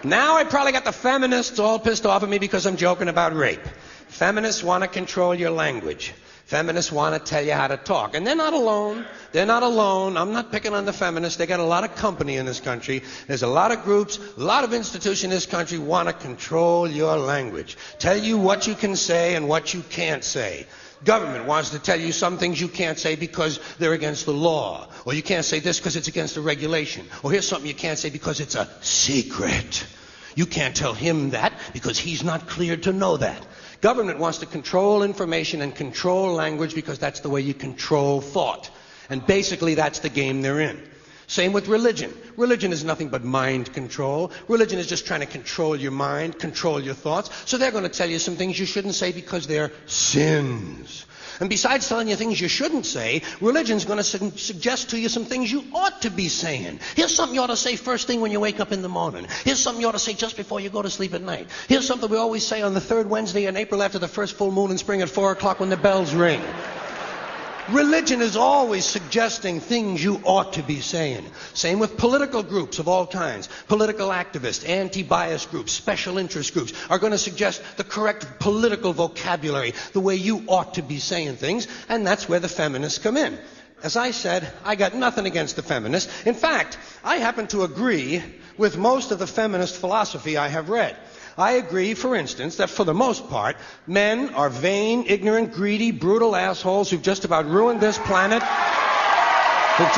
Now I probably got the feminists all pissed off at me because I'm joking about rape. Feminists want to control your language. Feminists want to tell you how to talk. And they're not alone. They're not alone. I'm not picking on the feminists. They got a lot of company in this country. There's a lot of groups, a lot of institutions in this country want to control your language. Tell you what you can say and what you can't say. Government wants to tell you some things you can't say because they're against the law. Or you can't say this because it's against the regulation. Or here's something you can't say because it's a secret. You can't tell him that because he's not cleared to know that. Government wants to control information and control language because that's the way you control thought. And basically that's the game they're in. Same with religion. Religion is nothing but mind control. Religion is just trying to control your mind, control your thoughts. So they're going to tell you some things you shouldn't say because they're sins. And besides telling you things you shouldn't say, religion's going to suggest to you some things you ought to be saying. Here's something you ought to say first thing when you wake up in the morning. Here's something you ought to say just before you go to sleep at night. Here's something we always say on the third Wednesday in April after the first full moon in spring at 4 o'clock when the bells ring. Religion is always suggesting things you ought to be saying. Same with political groups of all kinds. Political activists, anti-bias groups, special interest groups are going to suggest the correct political vocabulary, the way you ought to be saying things, and that's where the feminists come in. As I said, I got nothing against the feminists. In fact, I happen to agree with most of the feminist philosophy I have read. I agree, for instance, that for the most part, men are vain, ignorant, greedy, brutal assholes who've just about ruined this planet, who've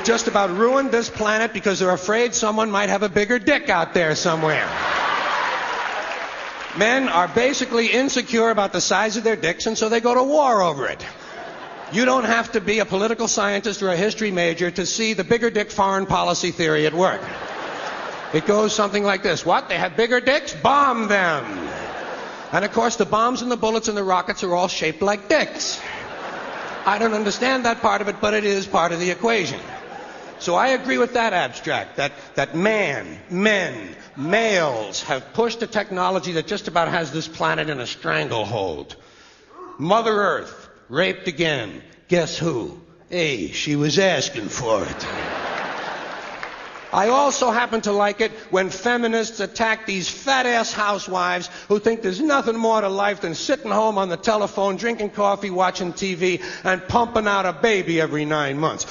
just about ruined this planet because they're afraid someone might have a bigger dick out there somewhere. Men are basically insecure about the size of their dicks, and so they go to war over it. You don't have to be a political scientist or a history major to see the bigger dick foreign policy theory at work. It goes something like this. What? They have bigger dicks? Bomb them. And of course the bombs and the bullets and the rockets are all shaped like dicks. I don't understand that part of it, but it is part of the equation. So I agree with that abstract, that males have pushed a technology that just about has this planet in a stranglehold. Mother Earth, raped again. Guess who? Hey, she was asking for it. I also happen to like it when feminists attack these fat-ass housewives who think there's nothing more to life than sitting home on the telephone, drinking coffee, watching TV, and pumping out a baby every 9 months.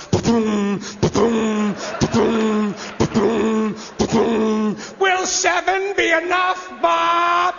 Will 7 be enough, Bob?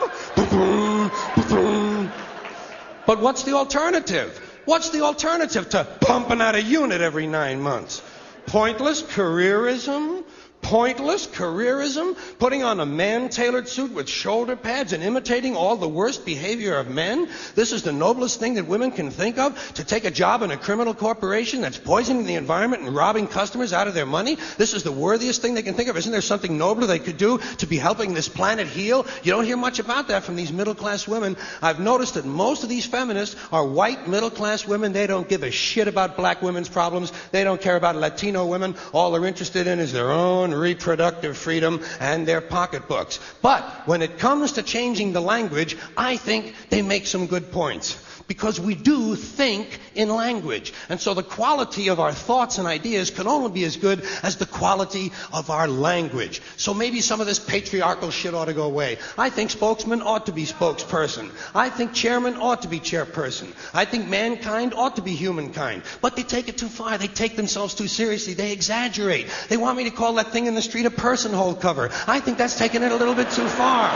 But what's the alternative? What's the alternative to pumping out a unit every 9 months? Pointless careerism? Pointless careerism? Putting on a man-tailored suit with shoulder pads and imitating all the worst behavior of men? This is the noblest thing that women can think of? To take a job in a criminal corporation that's poisoning the environment and robbing customers out of their money? This is the worthiest thing they can think of. Isn't there something nobler they could do to be helping this planet heal? You don't hear much about that from these middle-class women. I've noticed that most of these feminists are white middle-class women. They don't give a shit about black women's problems. They don't care about Latino women. All they're interested in is their own reproductive freedom and their pocketbooks. But when it comes to changing the language, I think they make some good points. Because we do think in language. And so the quality of our thoughts and ideas can only be as good as the quality of our language. So maybe some of this patriarchal shit ought to go away. I think spokesman ought to be spokesperson. I think chairman ought to be chairperson. I think mankind ought to be humankind. But they take it too far. They take themselves too seriously. They exaggerate. They want me to call that thing in the street a person-hole cover. I think that's taking it a little bit too far.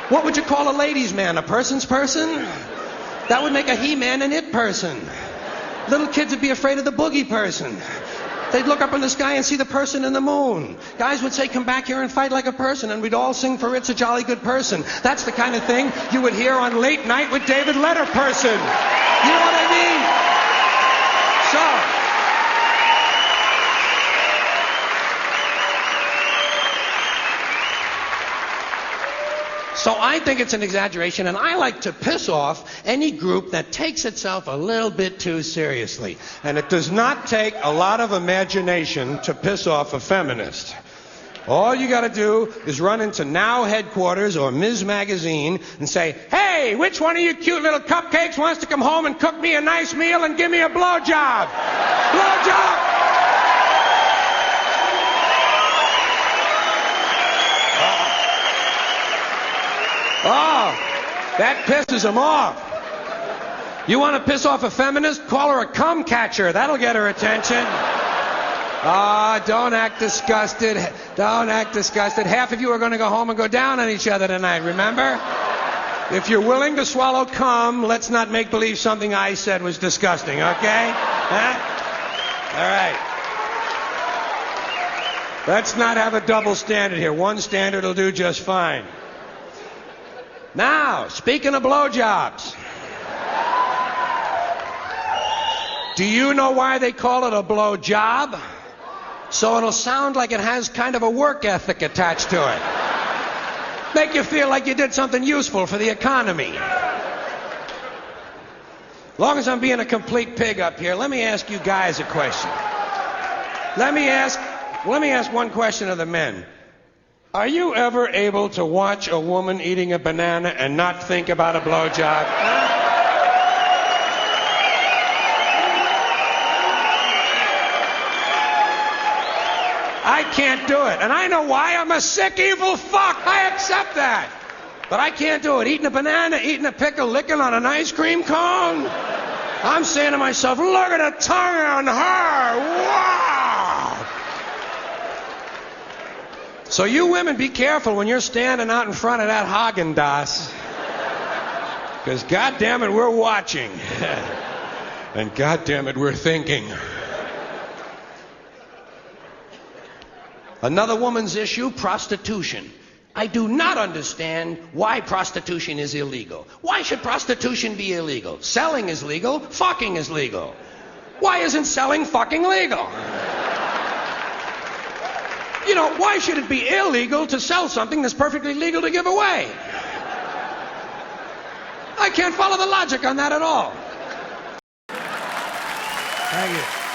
What would you call a ladies' man? A person's person? That would make a he-man an it person. Little kids would be afraid of the boogie person. They'd look up in the sky and see the person in the moon. Guys would say, come back here and fight like a person, and we'd all sing for It's a Jolly Good Person. That's the kind of thing you would hear on Late Night with David Letterperson. You know what I mean? So, So I think it's an exaggeration, and I like to piss off any group that takes itself a little bit too seriously. And it does not take a lot of imagination to piss off a feminist. All you got to do is run into Now headquarters or Ms. Magazine and say, hey, which one of you cute little cupcakes wants to come home and cook me a nice meal and give me a blowjob? Blowjob! Oh, that pisses them off. You want to piss off a feminist? Call her a cum catcher. That'll get her attention. Ah, don't act disgusted. Don't act disgusted. Half of you are going to go home and go down on each other tonight, remember? If you're willing to swallow cum, let's not make believe something I said was disgusting, okay? Huh? All right. Let's not have a double standard here. One standard will do just fine. Now, speaking of blowjobs, do you know why they call it a blowjob? So it'll sound like it has kind of a work ethic attached to it. Make you feel like you did something useful for the economy. As long as I'm being a complete pig up here, let me ask you guys a question. Let me ask one question of the men. Are you ever able to watch a woman eating a banana and not think about a blowjob? I can't do it. And I know why. I'm a sick, evil fuck. I accept that. But I can't do it. Eating a banana, eating a pickle, licking on an ice cream cone. I'm saying to myself, look at the tongue on her. Wow. So you women, be careful when you're standing out in front of that Haagen-Dazs. Because goddammit, we're watching. And goddammit, we're thinking. Another woman's issue, prostitution. I do not understand why prostitution is illegal. Why should prostitution be illegal? Selling is legal, fucking is legal. Why isn't selling fucking legal? You know, why should it be illegal to sell something that's perfectly legal to give away? I can't follow the logic on that at all. Thank you.